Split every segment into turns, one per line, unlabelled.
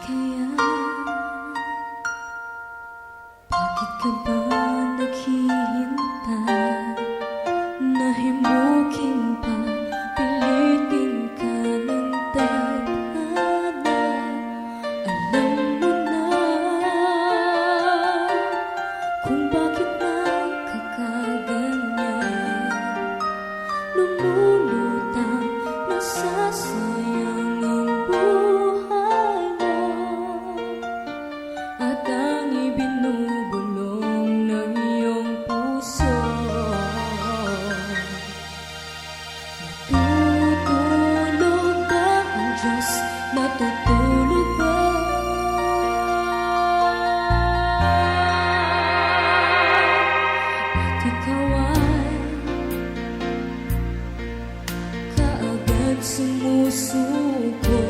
kaya? Bakit ka ba naghihintay? Nahimukin pa, pilitin ka ng tadhana. Alam mo na kung bakit nakakaganyan. Lumulutang, nasasayang ang buhay mo, at ang ibinubulong ng iyong puso. Natutulog ba ang Diyos? Natutulog ba? At ikaw ay kaagad sumusuko.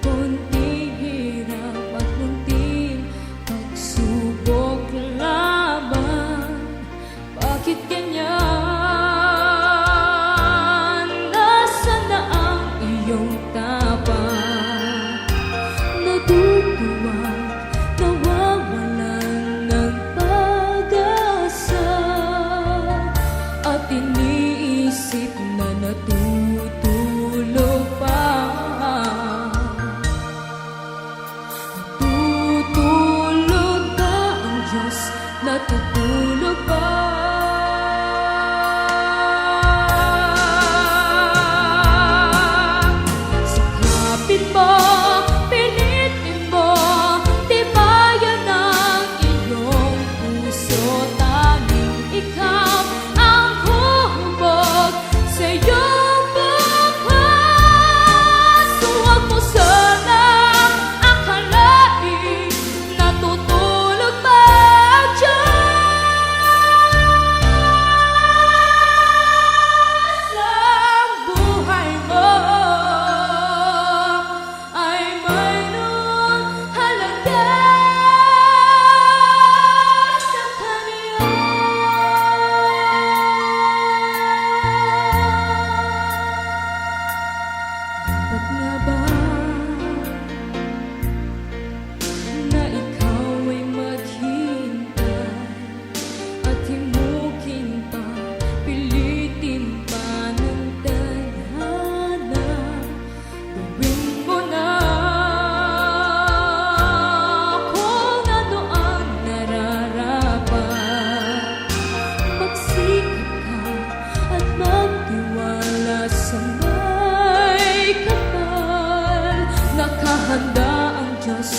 Konting hirap at munting pagsubok laban. Bakit ganyan? Nasaan na ang iyong tapang? Naduduwag, nawawalan ng pag-asa, at iniisip na natutulog pa. Natutulog ba ang Diyos? Natutulog ba? Sikapin mo, pilitin mo, tibayan ang iyong puso. Tanging ikaw ang humubog sa iyong bukas. Huwag mo sanang akalain natutulog ba ang Diyos. Ang buhay mo ay mayroong halaga sa Kanya. Dapat nga ba na ikaw ay maghintay at himukin pa, pilitin pa ng tadhana? Gawin mo na kung ano ang nararapat. Magsikap ka at magtiwala sa may kapal. Nakahanda ang Diyos